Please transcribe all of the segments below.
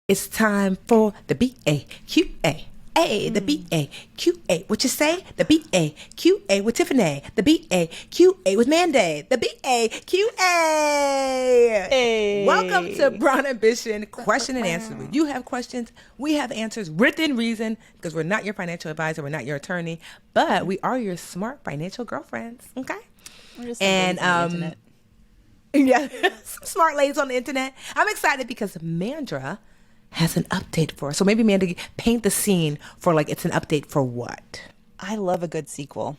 It's time for the BAQA. The BAQA. What you say? The BAQA with Tiffany. The BAQA with Mandi. The BAQA. Hey. Welcome to Brown Ambition Question and Answer. When you have questions, we have answers within reason, because we're not your financial advisor, we're not your attorney, but we are your smart financial girlfriends. Okay? We're just on the internet. Yeah, some smart ladies on the internet. I'm excited because Mandra has an update for us. So maybe Mandi, paint the scene for it's an update for what? I love a good sequel.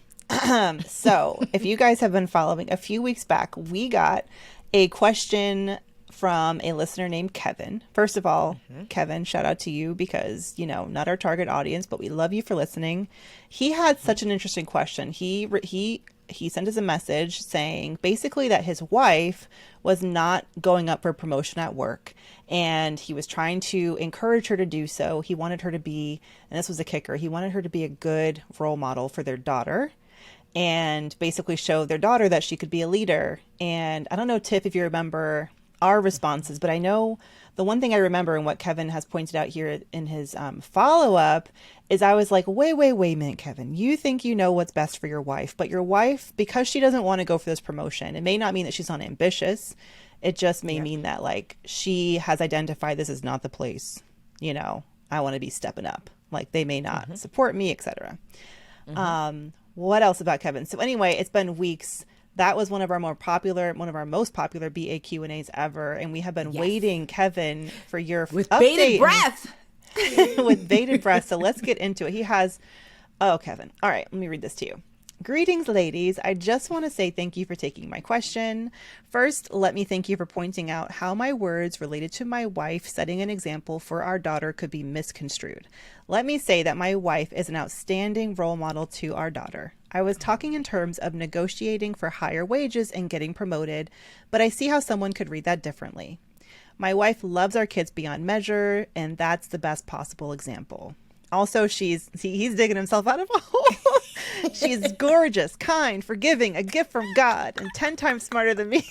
So if you guys have been following, a few weeks back, we got a question from a listener named Kevin. First of all, Kevin, shout out to you because, not our target audience, but we love you for listening. He had such an interesting question. He sent us a message saying basically that his wife was not going up for promotion at work, and he was trying to encourage her to do so. He wanted her to be, and this was a kicker, he wanted her to be a good role model for their daughter and basically show their daughter that she could be a leader. And I don't know, Tiff, if you remember our responses, but I know the one thing I remember and what Kevin has pointed out here in his follow-up is I was like, wait a minute, Kevin, you think you know what's best for your wife, but your wife, because she doesn't want to go for this promotion, it may not mean that she's unambitious. It just may mean that she has identified this is not the place, I want to be stepping up. They may not support me, etc. What else about Kevin? So anyway, it's been weeks. That was one of our most popular BA Q&As ever. And we have been waiting, Kevin, for your with update. Bated breath. With bated breath. So let's get into it. Kevin. All right, let me read this to you. Greetings, ladies. I just want to say thank you for taking my question. First, let me thank you for pointing out how my words related to my wife setting an example for our daughter could be misconstrued. Let me say that my wife is an outstanding role model to our daughter. I was talking in terms of negotiating for higher wages and getting promoted, but I see how someone could read that differently. My wife loves our kids beyond measure, and that's the best possible example. Also, he's digging himself out of a hole. She's gorgeous, kind, forgiving, a gift from God, and 10 times smarter than me.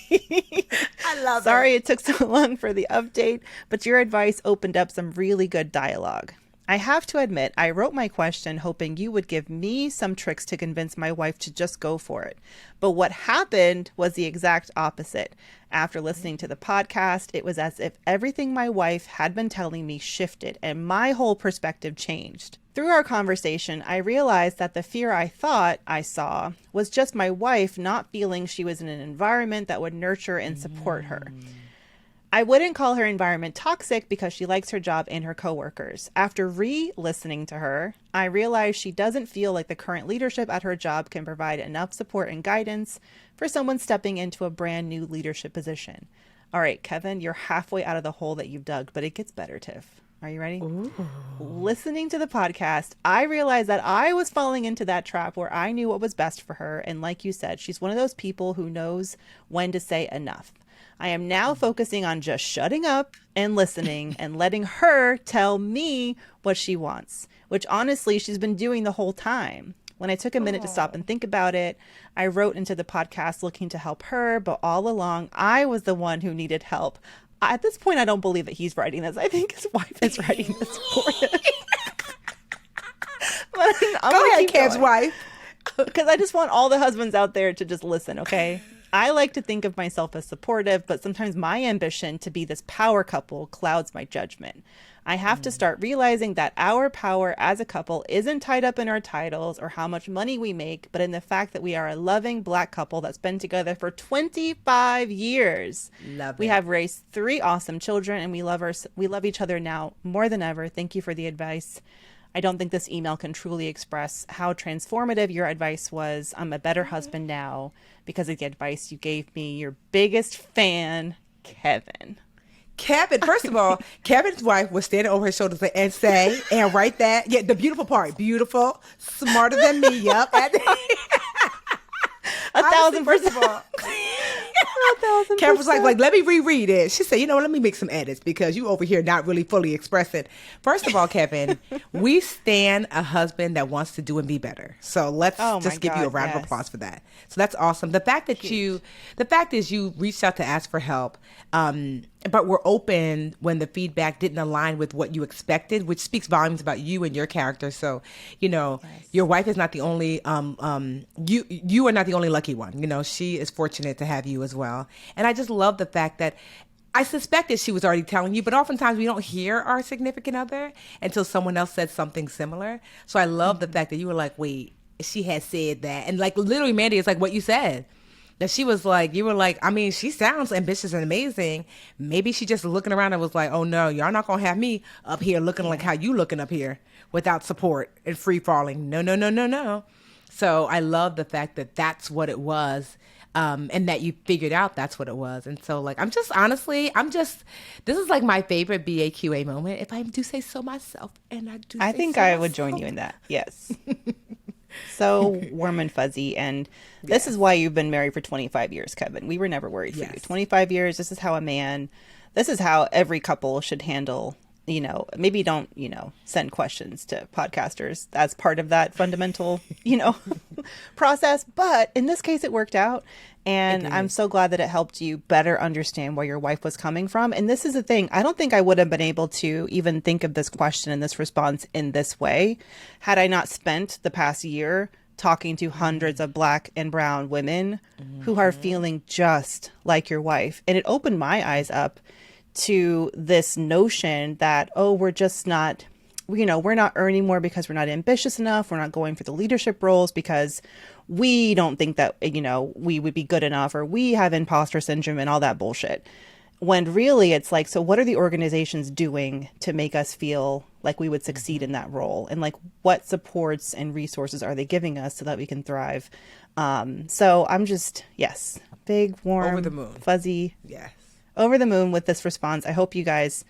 I love it. Sorry it took so long for the update, but your advice opened up some really good dialogue. I have to admit, I wrote my question hoping you would give me some tricks to convince my wife to just go for it. But what happened was the exact opposite. After listening to the podcast, it was as if everything my wife had been telling me shifted and my whole perspective changed. Through our conversation, I realized that the fear I thought I saw was just my wife not feeling she was in an environment that would nurture and support her. I wouldn't call her environment toxic because she likes her job and her coworkers. After re-listening to her, I realized she doesn't feel like the current leadership at her job can provide enough support and guidance for someone stepping into a brand new leadership position. All right, Kevin, you're halfway out of the hole that you've dug, but it gets better, Tiff. Are you ready? Ooh. Listening to the podcast, I realized that I was falling into that trap where I knew what was best for her. And like you said, she's one of those people who knows when to say enough. I am now focusing on just shutting up and listening and letting her tell me what she wants, which honestly, she's been doing the whole time. When I took a minute to stop and think about it, I wrote into the podcast looking to help her, but all along, I was the one who needed help. At this point, I don't believe that he's writing this. I think his wife is writing this for him. But Go ahead, Kev's wife. Because I just want all the husbands out there to just listen, okay? I like to think of myself as supportive, but sometimes my ambition to be this power couple clouds my judgment. I have to start realizing that our power as a couple isn't tied up in our titles or how much money we make, but in the fact that we are a loving Black couple that's been together for 25 years. Love it. We have raised 3 awesome children, and we love each other now more than ever. Thank you for the advice. I don't think this email can truly express how transformative your advice was. I'm a better husband now because of the advice you gave me. Your biggest fan, Kevin. Kevin, first of all, Kevin's wife was standing over his shoulders and write that. Yeah, the beautiful part. Beautiful, smarter than me. Yep. 1,000%. Kevin was like, let me reread it. She said, let me make some edits because you over here not really fully expressing. First of all, Kevin, we stand a husband that wants to do and be better. So let's just give you a round of applause for that. So that's awesome. The fact that the fact is you reached out to ask for help. but were open when the feedback didn't align with what you expected, which speaks volumes about you and your character. So, Yes. your wife is not the only you are not the only lucky one. She is fortunate to have you as well. And I just love the fact that I suspected she was already telling you, but oftentimes we don't hear our significant other until someone else said something similar. So I love the fact that you were like, wait, she has said that. And like literally, Mandy, it's like what you said. That she was like, you were like, I mean, she sounds ambitious and amazing. Maybe she just looking around and was like, oh no, y'all not gonna have me up here looking like how you looking up here without support and free falling. No, no, no, no, no. So I love the fact that that's what it was. And that you figured out that's what it was. And so like, this is like my favorite BAQA moment, if I do say so myself. And I think I would join you in that. Yes. So warm and fuzzy. And this is why you've been married for 25 years, Kevin. We were never worried for you. 25 years. This is how this is how every couple should handle, maybe don't, send questions to podcasters as part of that fundamental, process. But in this case, it worked out. And I'm so glad that it helped you better understand where your wife was coming from. And this is the thing. I don't think I would have been able to even think of this question and this response in this way had I not spent the past year talking to hundreds of Black and brown women who are feeling just like your wife. And it opened my eyes up to this notion that, we're just not, we're not earning more because we're not ambitious enough. We're not going for the leadership roles because we don't think that, we would be good enough, or we have imposter syndrome and all that bullshit. When really it's like, so what are the organizations doing to make us feel like we would succeed in that role? And like, what supports and resources are they giving us so that we can thrive? So I'm just, big, warm, over the moon, fuzzy. Yes. Over the moon with this response. I hope you guys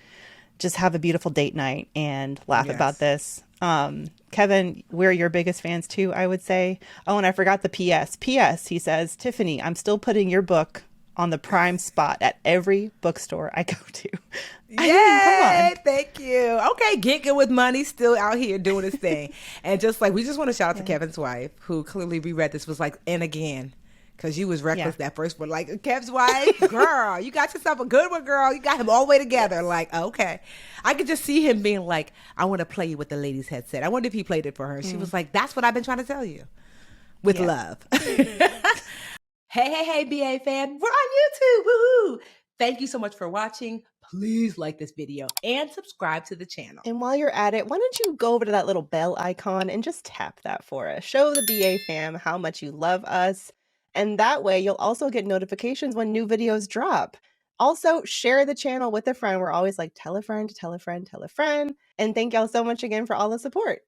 just have a beautiful date night and laugh about this. Kevin, we're your biggest fans too, I would say. Oh, and I forgot the PS. PS, he says, Tiffany, I'm still putting your book on the prime spot at every bookstore I go to. Yay! Thank you. Okay, Get Good with Money, still out here doing his thing. And just like, we just want to shout out to Kevin's wife, who clearly reread this, was like, and again. Because you was reckless that first one. Like, Kev's wife, girl, you got yourself a good one, girl. You got him all the way together. Like, okay. I could just see him being like, I want to play you with the lady's headset. I wonder if he played it for her. She was like, that's what I've been trying to tell you. With love. Hey, BA fam. We're on YouTube. Woohoo! Thank you so much for watching. Please like this video and subscribe to the channel. And while you're at it, why don't you go over to that little bell icon and just tap that for us. Show the BA fam how much you love us. And that way you'll also get notifications when new videos drop. Also, share the channel with a friend. We're always like, tell a friend, tell a friend, tell a friend. And thank y'all so much again for all the support.